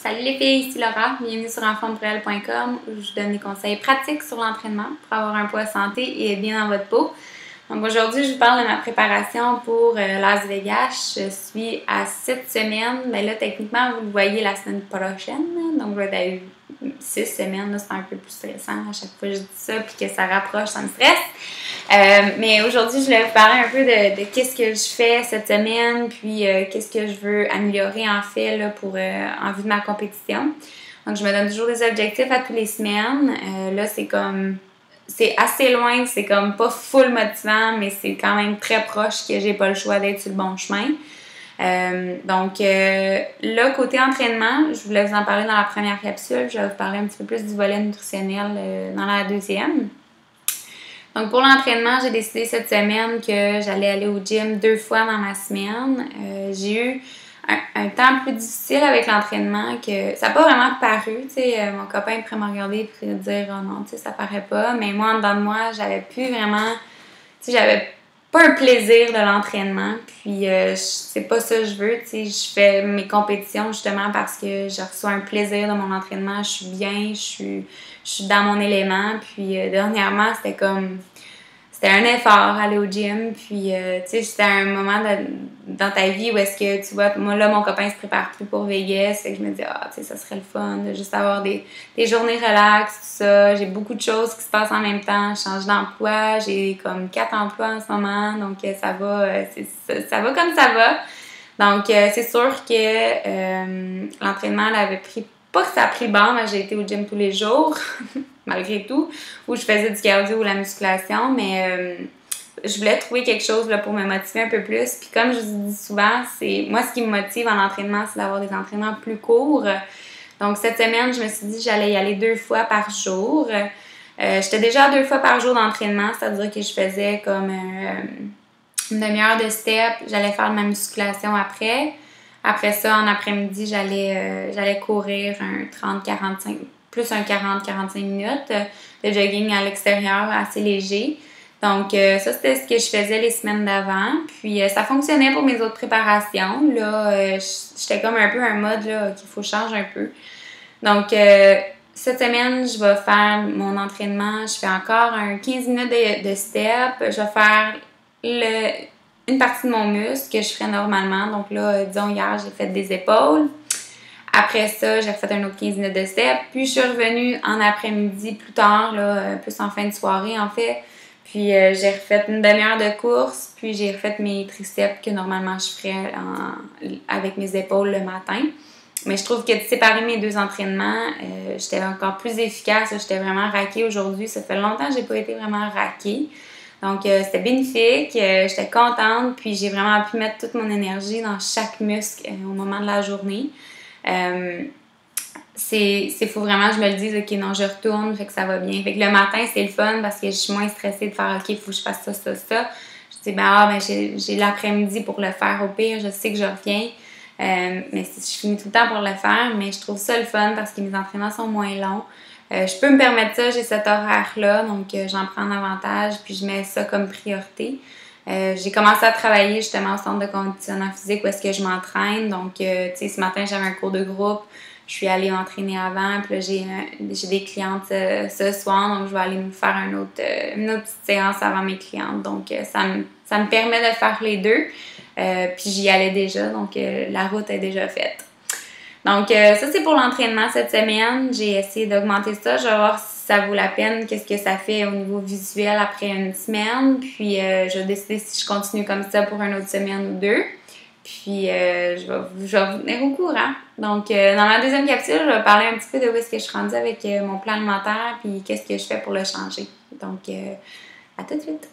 Salut les filles, ici Laura, bienvenue sur enfantepourelle.com où je vous donne des conseils pratiques sur l'entraînement pour avoir un poids santé et bien dans votre peau. Donc aujourd'hui, je vous parle de ma préparation pour Las Vegas. Je suis à 7 semaines. Ben là, techniquement, vous le voyez la semaine prochaine. Donc, je vais être à 6 semaines. C'est un peu plus stressant à chaque fois que je dis ça puis que ça rapproche, ça me stresse. Mais aujourd'hui, je voulais vous parler un peu de qu'est-ce que je fais cette semaine puis qu'est-ce que je veux améliorer en fait là, pour, en vue de ma compétition. Donc, je me donne toujours des objectifs à toutes les semaines. Là, c'est assez loin, c'est comme pas full motivant, mais c'est quand même très proche que j'ai pas le choix d'être sur le bon chemin. Donc là, côté entraînement, je voulais vous en parler dans la première capsule. Je vais vous parler un petit peu plus du volet nutritionnel dans la deuxième. Donc pour l'entraînement, j'ai décidé cette semaine que j'allais aller au gym 2 fois dans ma semaine. J'ai eu un temps plus difficile avec l'entraînement que ça n'a pas vraiment paru, tu sais, mon copain pourrait me regarder et dire « Oh non, tu sais, ça paraît pas », mais moi, en dedans de moi, j'avais plus vraiment, tu sais, j'avais pas un plaisir de l'entraînement, puis c'est pas ça que je veux, tu sais, je fais mes compétitions justement parce que je reçois un plaisir de mon entraînement, je suis bien, je suis dans mon élément, puis dernièrement, c'était un effort aller au gym, puis tu sais, c'était un moment dans ta vie où est-ce que, tu vois, moi là, mon copain se prépare plus pour Vegas, fait que je me dis, tu sais, ça serait le fun de juste avoir des journées relax, tout ça. J'ai beaucoup de choses qui se passent en même temps, je change d'emploi, j'ai comme 4 emplois en ce moment, donc ça va, ça va comme ça va. Donc, c'est sûr que l'entraînement, elle avait pris, pas que ça a pris le bord, mais j'ai été au gym tous les jours, malgré tout, où je faisais du cardio ou la musculation, mais je voulais trouver quelque chose là, pour me motiver un peu plus. Puis comme je vous dis souvent, moi ce qui me motive en entraînement, c'est d'avoir des entraînements plus courts. Donc cette semaine, je me suis dit que j'allais y aller 2 fois par jour. J'étais déjà à 2 fois par jour d'entraînement, c'est-à-dire que je faisais comme une demi-heure de step, j'allais faire de ma musculation après. Après ça, en après-midi, j'allais courir un 30-45, plus un 40-45 minutes de jogging à l'extérieur, assez léger. Donc, ça, c'était ce que je faisais les semaines d'avant. Puis, ça fonctionnait pour mes autres préparations. Là, j'étais comme un peu un mode là, qu'il faut changer un peu. Donc, cette semaine, je vais faire mon entraînement. Je fais encore un 15 minutes de step. Je vais faire une partie de mon muscle que je ferais normalement. Donc là, disons, hier, j'ai fait des épaules. Après ça, j'ai refait un autre 15 minutes de step. Puis, je suis revenue en après-midi plus tard, là, plus en fin de soirée, en fait. Puis, j'ai refait une demi-heure de course. Puis, j'ai refait mes triceps que normalement, je ferais avec mes épaules le matin. Mais je trouve que de séparer mes 2 entraînements, j'étais encore plus efficace. J'étais vraiment raquée aujourd'hui. Ça fait longtemps que je n'ai pas été vraiment raquée. Donc, c'était bénéfique. J'étais contente. Puis, j'ai vraiment pu mettre toute mon énergie dans chaque muscle au moment de la journée. Faut vraiment que je me le dise, ok, non, je retourne, fait que ça va bien. Fait que le matin, c'est le fun parce que je suis moins stressée de faire, ok, il faut que je fasse ça, ça, ça. Je dis, j'ai l'après-midi pour le faire au pire, je sais que je reviens. Mais je finis tout le temps pour le faire, mais je trouve ça le fun parce que mes entraînements sont moins longs. Je peux me permettre ça, j'ai cet horaire-là, donc j'en prends avantage, puis je mets ça comme priorité. J'ai commencé à travailler justement au centre de conditionnement physique où est-ce que je m'entraîne. Donc, tu sais, ce matin, j'avais un cours de groupe. Je suis allée m'entraîner avant. Puis là, j'ai des clientes ce soir. Donc, je vais aller me faire une autre petite séance avant mes clientes. Donc, ça me permet de faire les deux. Puis, j'y allais déjà. Donc, la route est déjà faite. Donc, ça, c'est pour l'entraînement cette semaine. J'ai essayé d'augmenter ça. Je vais voir si ça vaut la peine, qu'est-ce que ça fait au niveau visuel après une semaine. Puis, je vais décider si je continue comme ça pour une autre semaine ou 2. Puis, je vais vous tenir au courant. Donc, dans ma deuxième capsule, je vais parler un petit peu de où est-ce que je suis rendue avec mon plan alimentaire puis qu'est-ce que je fais pour le changer. Donc, à tout de suite!